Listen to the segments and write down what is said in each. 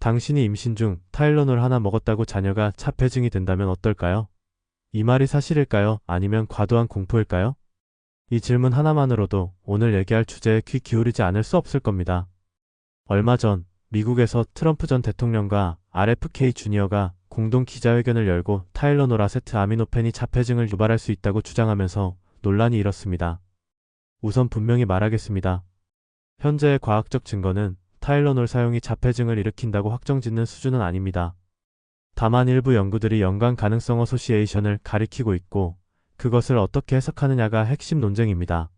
당신이 임신 중 타일러놀 하나 먹었다고 자녀가 자폐증이 된다면 어떨까요? 이 말이 사실일까요? 아니면 과도한 공포일까요? 이 질문 하나만으로도 오늘 얘기할 주제에 귀 기울이지 않을 수 없을 겁니다. 얼마 전 미국에서 트럼프 전 대통령과 RFK 주니어가 공동 기자회견을 열고 타일러놀 아세트 아미노펜이 자폐증을 유발할 수 있다고 주장하면서 논란이 일었습니다. 우선 분명히 말하겠습니다. 현재의 과학적 증거는 타일러놀 사용이 자폐증을 일으킨다고 확정짓는 수준은 아닙니다. 다만 일부 연구들이 연관 가능성 어소시에이션을 가리키고 있고 그것을 어떻게 해석하느냐가 핵심 논쟁입니다.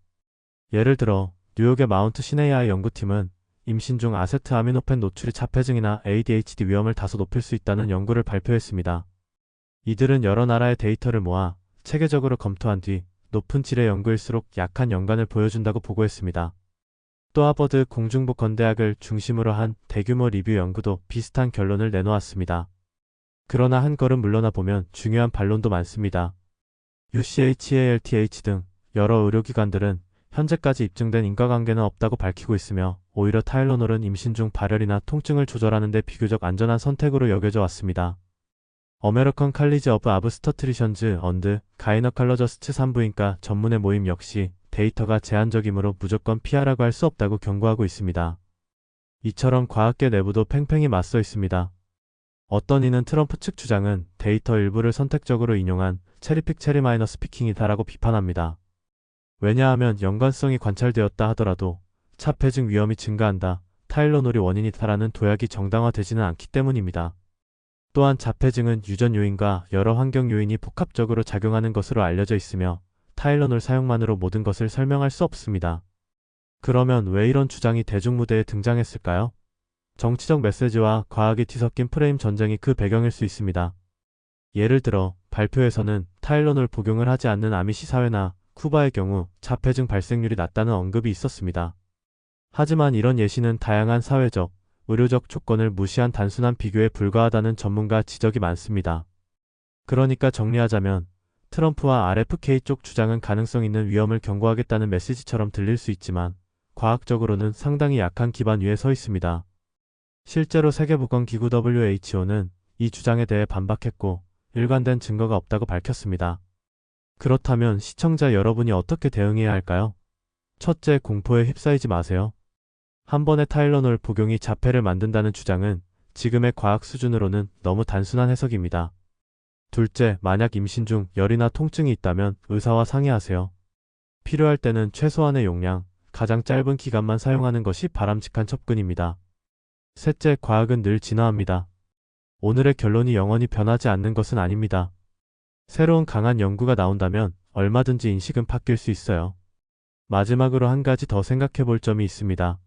예를 들어 뉴욕의 마운트 시네이아의 연구팀은 임신 중 아세트 아미노펜 노출이 자폐증이나 ADHD 위험을 다소 높일 수 있다는 연구를 발표했습니다. 이들은 여러 나라의 데이터를 모아 체계적으로 검토한 뒤 높은 질의 연구일수록 약한 연관을 보여준다고 보고했습니다. 또 하버드 공중보건대학을 중심으로 한 대규모 리뷰 연구도 비슷한 결론을 내놓았습니다. 그러나 한 걸음 물러나 보면 중요한 반론도 많습니다. UCHALTH 등 여러 의료기관들은 현재까지 입증된 인과관계는 없다고 밝히고 있으며 오히려 타일러놀은 임신 중 발열이나 통증을 조절하는 데 비교적 안전한 선택으로 여겨져 왔습니다. 어메리컨 칼리지 오브 아브스터트리션즈 언드 가이너칼러저스트 산부인과 전문의 모임 역시 데이터가 제한적이므로 무조건 피하라고 할 수 없다고 경고하고 있습니다. 이처럼 과학계 내부도 팽팽히 맞서 있습니다. 어떤 이는 트럼프 측 주장은 데이터 일부를 선택적으로 인용한 체리픽 체리 마이너 스피킹이다라고 비판합니다. 왜냐하면 연관성이 관찰되었다 하더라도 자폐증 위험이 증가한다, 타일러놀이 원인이다라는 도약이 정당화되지는 않기 때문입니다. 또한 자폐증은 유전 요인과 여러 환경 요인이 복합적으로 작용하는 것으로 알려져 있으며 타일러놀 사용만으로 모든 것을 설명할 수 없습니다. 그러면 왜 이런 주장이 대중무대에 등장했을까요? 정치적 메시지와 과학이 뒤섞인 프레임 전쟁이 그 배경일 수 있습니다. 예를 들어 발표에서는 타일러놀 복용을 하지 않는 아미시 사회나 쿠바의 경우 자폐증 발생률이 낮다는 언급이 있었습니다. 하지만 이런 예시는 다양한 사회적, 의료적 조건을 무시한 단순한 비교에 불과하다는 전문가 지적이 많습니다. 그러니까 정리하자면 트럼프와 RFK 쪽 주장은 가능성 있는 위험을 경고하겠다는 메시지처럼 들릴 수 있지만 과학적으로는 상당히 약한 기반 위에 서 있습니다. 실제로 세계보건기구 WHO는 이 주장에 대해 반박했고 일관된 증거가 없다고 밝혔습니다. 그렇다면 시청자 여러분이 어떻게 대응해야 할까요? 첫째, 공포에 휩싸이지 마세요. 한 번의 타일러놀 복용이 자폐를 만든다는 주장은 지금의 과학 수준으로는 너무 단순한 해석입니다. 둘째, 만약 임신 중 열이나 통증이 있다면 의사와 상의하세요. 필요할 때는 최소한의 용량, 가장 짧은 기간만 사용하는 것이 바람직한 접근입니다. 셋째, 과학은 늘 진화합니다. 오늘의 결론이 영원히 변하지 않는 것은 아닙니다. 새로운 강한 연구가 나온다면 얼마든지 인식은 바뀔 수 있어요. 마지막으로 한 가지 더 생각해 볼 점이 있습니다.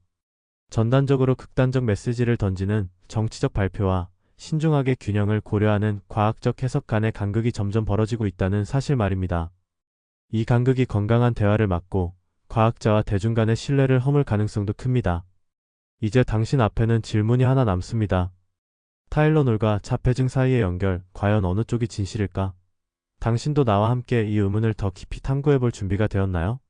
전단적으로 극단적 메시지를 던지는 정치적 발표와 신중하게 균형을 고려하는 과학적 해석 간의 간극이 점점 벌어지고 있다는 사실 말입니다. 이 간극이 건강한 대화를 막고 과학자와 대중 간의 신뢰를 허물 가능성도 큽니다. 이제 당신 앞에는 질문이 하나 남습니다. 타일러놀과 자폐증 사이의 연결, 과연 어느 쪽이 진실일까? 당신도 나와 함께 이 의문을 더 깊이 탐구해 볼 준비가 되었나요?